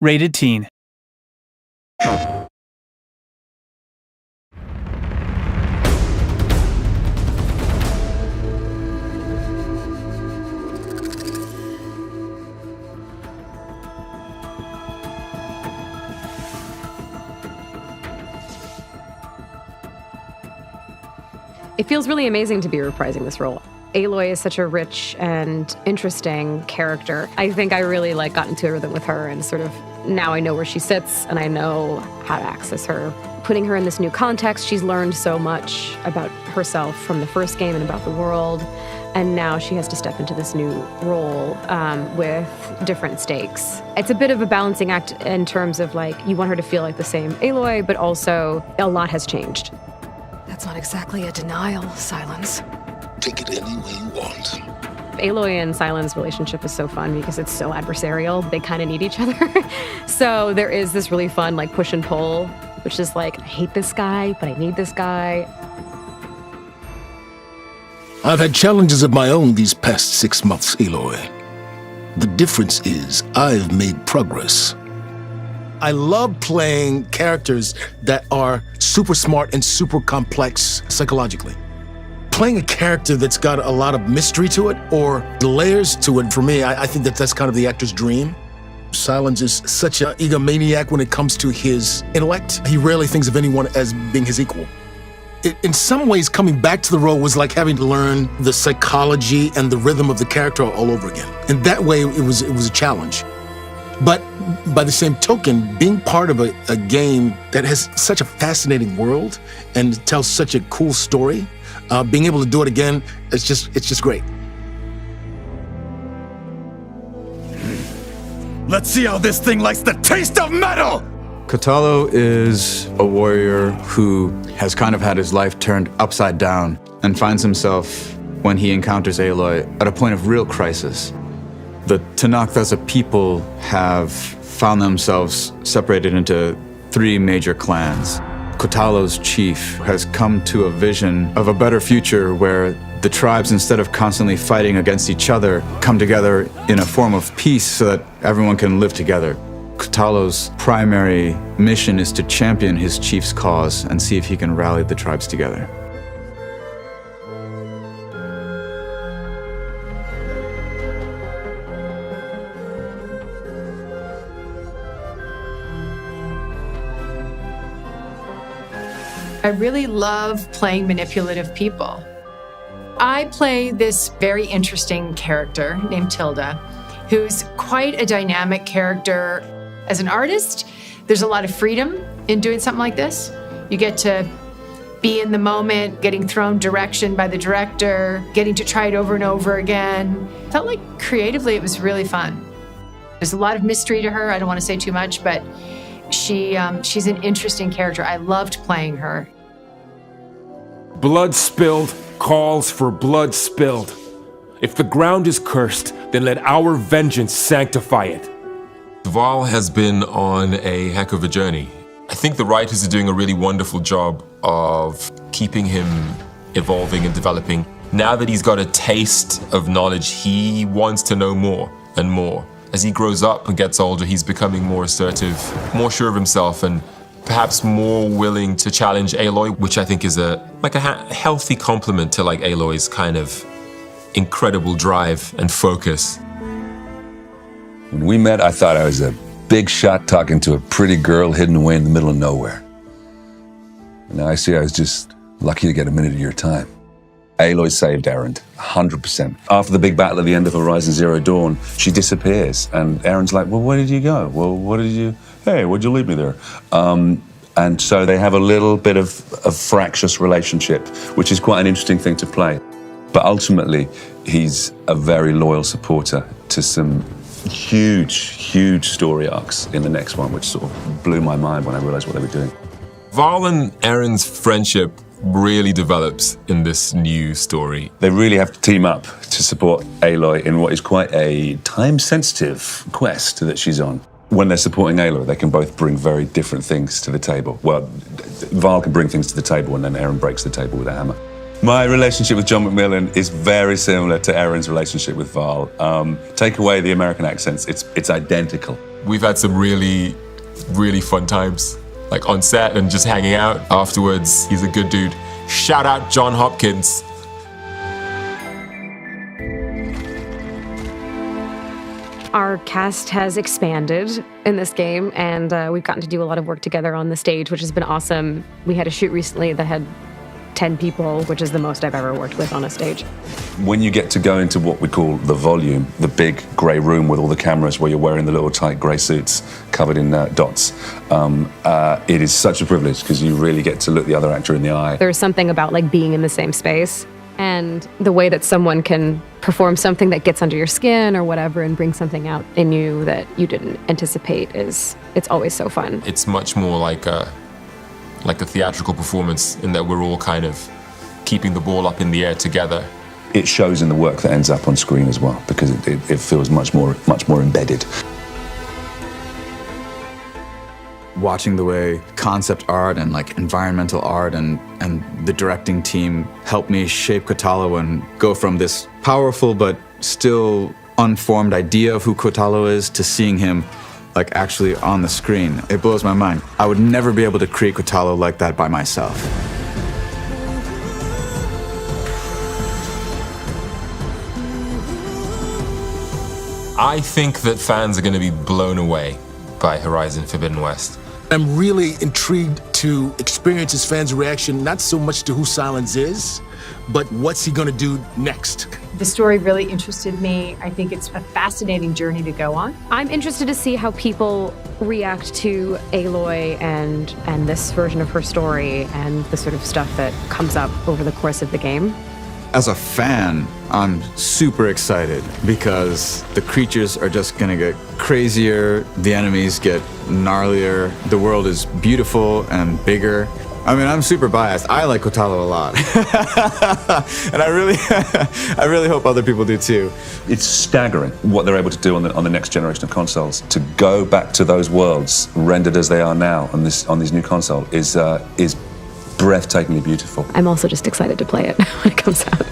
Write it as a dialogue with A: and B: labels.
A: Rated Teen.
B: It feels really amazing to be reprising this role. Aloy is such a rich and interesting character. I think I really got into a rhythm with her, and sort of now I know where she sits and I know how to access her. Putting her in this new context, she's learned so much about herself from the first game and about the world, and now she has to step into this new role with different stakes. It's a bit of a balancing act in terms of you want her to feel like the same Aloy, but also a lot has changed.
C: That's not exactly a denial, Silence.
D: Take it any way you want.
B: Aloy and Sylens' relationship is so fun because it's so adversarial. They kind of need each other. So there is this really fun push and pull, which is I hate this guy, but I need this guy.
D: I've had challenges of my own these past 6 months, Aloy. The difference is I've made progress. I love playing characters that are super smart and super complex psychologically. Playing a character that's got a lot of mystery to it or layers to it, for me, I think that's kind of the actor's dream. Sylens is such an egomaniac when it comes to his intellect. He rarely thinks of anyone as being his equal. In some ways, coming back to the role was like having to learn the psychology and the rhythm of the character all over again. And that way, it was a challenge. But by the same token, being part of a game that has such a fascinating world and tells such a cool story, being able to do it again, it's just great.
E: Let's see how this thing likes the taste of metal!
F: Kotallo is a warrior who has kind of had his life turned upside down and finds himself, when he encounters Aloy, at a point of real crisis. The Tenakth as a people have found themselves separated into 3 major clans. Kotallo's chief has come to a vision of a better future where the tribes, instead of constantly fighting against each other, come together in a form of peace so that everyone can live together. Kotallo's primary mission is to champion his chief's cause and see if he can rally the tribes together.
G: I really love playing manipulative people. I play this very interesting character named Tilda, who's quite a dynamic character. As an artist, there's a lot of freedom in doing something like this. You get to be in the moment, getting thrown direction by the director, getting to try it over and over again. Felt like creatively it was really fun. There's a lot of mystery to her. I don't want to say too much, but she's an interesting character. I loved playing her.
H: Blood spilled calls for blood spilled. If the ground is cursed, then let our vengeance sanctify it.
I: Varl has been on a heck of a journey. I think the writers are doing a really wonderful job of keeping him evolving and developing. Now that he's got a taste of knowledge, he wants to know more and more. As he grows up and gets older, he's becoming more assertive, more sure of himself, and perhaps more willing to challenge Aloy, which I think is a healthy complement to Aloy's kind of incredible drive and focus.
J: When we met, I thought I was a big shot talking to a pretty girl hidden away in the middle of nowhere. And now I see I was just lucky to get a minute of your time. Aloy saved Erend, 100%. After the big battle at the end of Horizon Zero Dawn, she disappears. And Erend's like, well, where did you go? Well, what'd you leave me there? And so they have a little bit of a fractious relationship, which is quite an interesting thing to play. But ultimately, he's a very loyal supporter to some huge story arcs in the next one, which sort of blew my mind when I realized what they were doing.
I: Varl and Erend's friendship really develops in this new story.
J: They really have to team up to support Aloy in what is quite a time-sensitive quest that she's on. When they're supporting Aloy, they can both bring very different things to the table. Well, Varl can bring things to the table, and then Erend breaks the table with a hammer. My relationship with John McMillan is very similar to Erend's relationship with Varl. Take away the American accents, it's identical.
I: We've had some really, really fun times, like on set and just hanging out afterwards. He's a good dude. Shout out John Hopkins.
B: Our cast has expanded in this game, and we've gotten to do a lot of work together on the stage, which has been awesome. We had a shoot recently that had 10 people, which is the most I've ever worked with on a stage.
J: When you get to go into what we call the volume, the big grey room with all the cameras where you're wearing the little tight grey suits covered in dots, it is such a privilege because you really get to look the other actor in the eye.
B: There's something about like being in the same space and the way that someone can perform something that gets under your skin or whatever and bring something out in you that you didn't anticipate it's always so fun.
I: It's much more like a theatrical performance in that we're all kind of keeping the ball up in the air together.
J: It shows in the work that ends up on screen as well because it feels much more embedded.
F: Watching the way concept art and like environmental art and the directing team helped me shape Kotalo and go from this powerful but still unformed idea of who Kotalo is to seeing him like actually on the screen. It blows my mind. I would never be able to create Kotalo like that by myself.
I: I think that fans are going to be blown away by Horizon Forbidden West.
D: I'm really intrigued to experience his fans' reaction, not so much to who Sylens is, but what's he gonna do next?
G: The story really interested me. I think it's a fascinating journey to go on.
B: I'm interested to see how people react to Aloy and this version of her story and the sort of stuff that comes up over the course of the game.
F: As a fan, I'm super excited because the creatures are just gonna get crazier, the enemies get gnarlier, the world is beautiful and bigger. I mean, I'm super biased. I like Kotalo a lot. And I really hope other people do too.
J: It's staggering what they're able to do on the next generation of consoles. To go back to those worlds rendered as they are now on this new console is breathtakingly beautiful.
B: I'm also just excited to play it when it comes out.